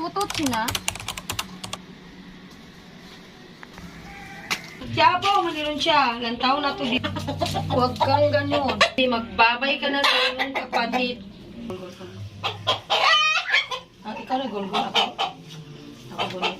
Putot sina. Tiyapo, maniron siya. Lantaw na to dito. Huwag kang ganun. Magbabay ka na sa iyong kapatid. Ikaw na gulgul ako. Ako gulit.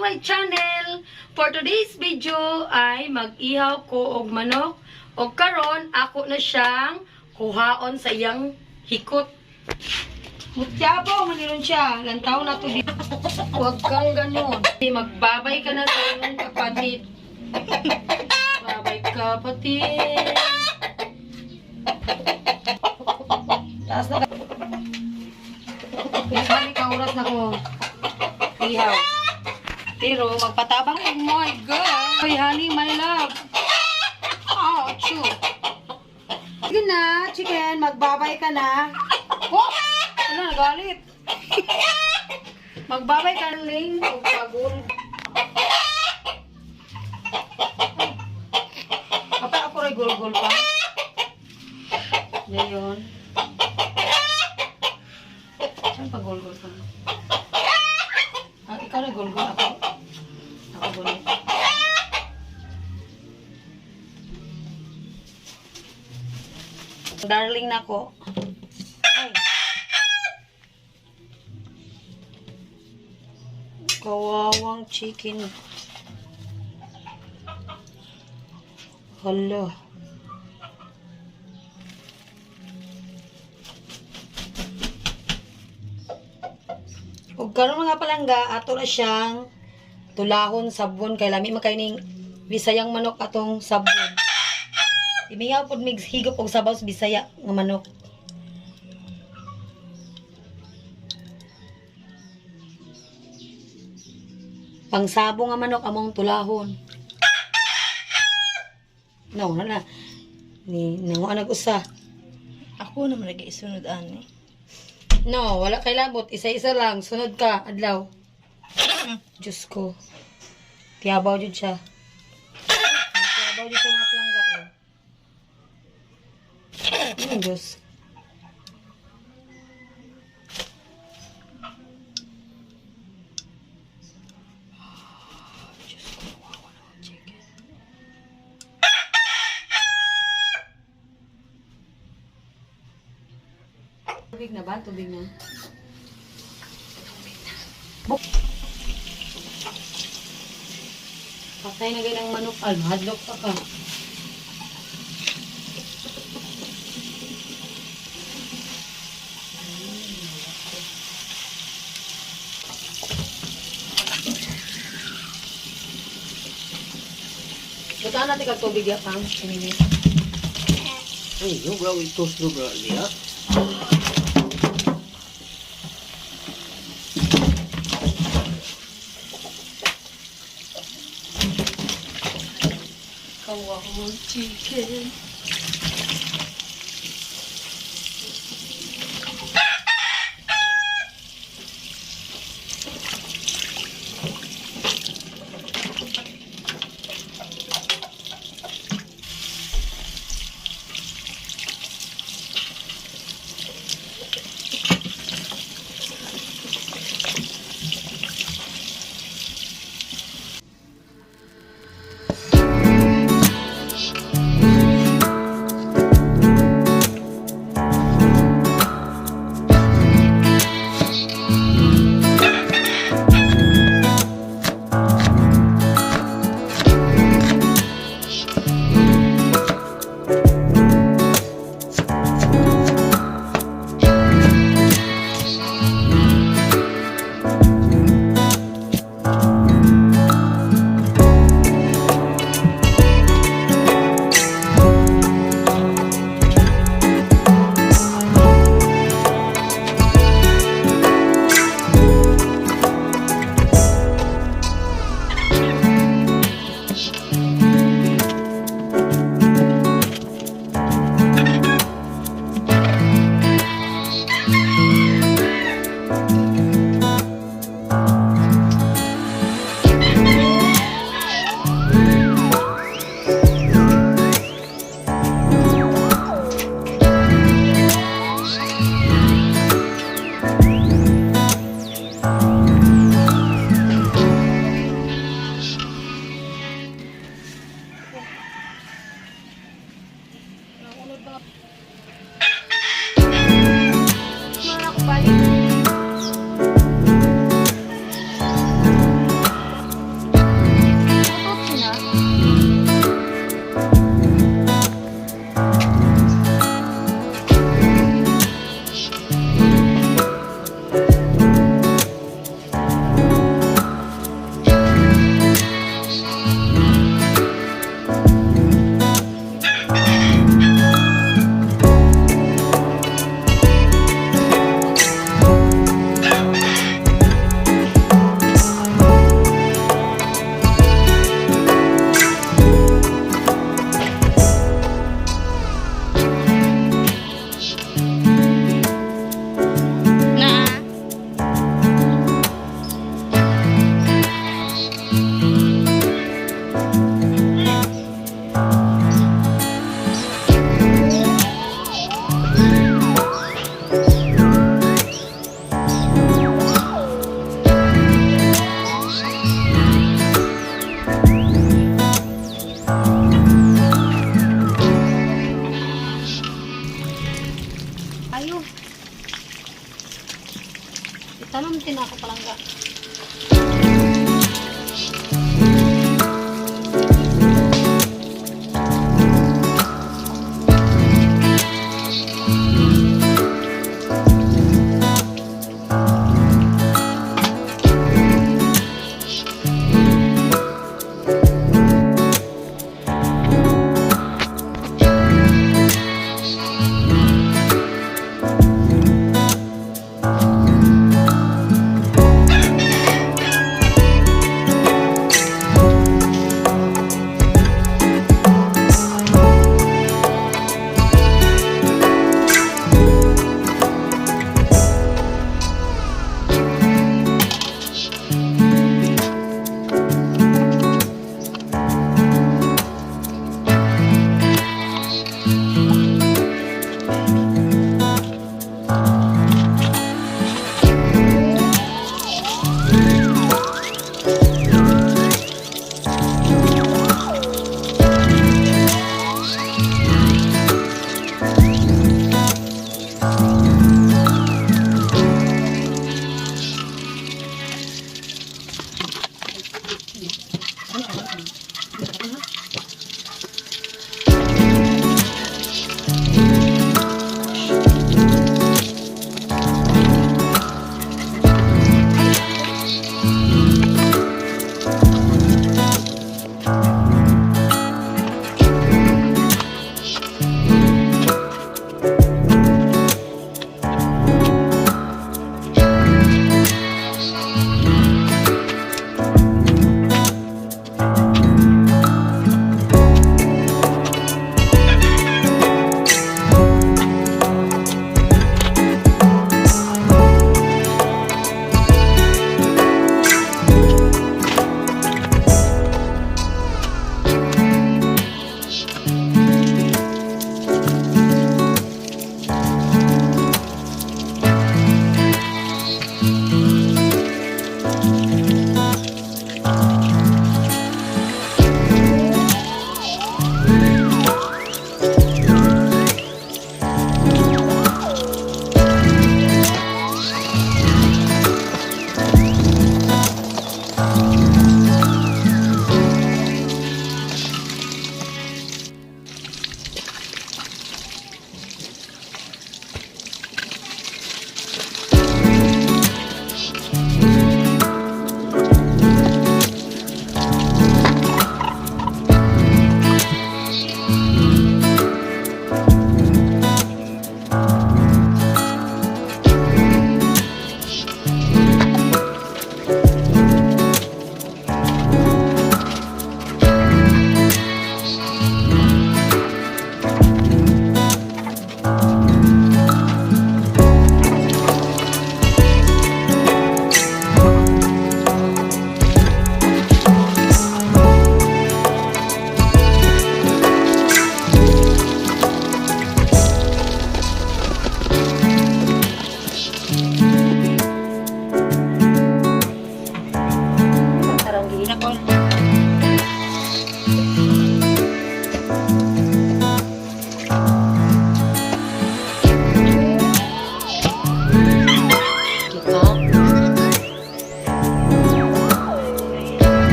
My channel. For today's video ay mag-ihaw ko og manok og karon ako na siyang kuhaon sa iyang hikot. Mutyapo maniron siya. Lantaw na to dito. Huwag kang ganun. Magbabay ka na sa iyong kapatid. Babay kapatid. Taas na ka. Balik ka oras na ko. Ihaw. Pero, magpatabang. Oh my God! Ay, honey, my love. Oh, chew. Sige na, chicken. Magbabay ka na. Oh! Ano, nagalit. Magbabay ka, Ling. Huwag pagul. Papa, ako rin gul-gul pa. Ngayon. Saan pa gul-gul pa? Ikaw rin gul-gul ako. Darling na ko. Ay. Kawawang chicken. Hala. Ug karon mga palangga, ato na siyang tulahon sabon kay lami makaining Bisayang manok atong sabon. Imingaw pud mig higop og sabaw sa Bisaya nga manok. Pangsabo nga manok among tulahon. No, na. Ni nango nag-usa. Ako naman nag-isunod ani. No, wala kay labot, isa-isa lang, sunod ka adlaw. Diyos ko. Tiyabaw jud siya. Tiyabaw jud siya nga plangga. Diyos. Diyos ko, wawa naman chicken. Tubig na ba? Tubig na. Patay na ganang manok. Hadlok pa ka. Butaan natin kag tubig ya pang. Ay, yung bro, itos do bro niya. Kawawang chicken. Mga ako balik. Tutot sila. Ayun. Itanong din ako palangga.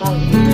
Wow.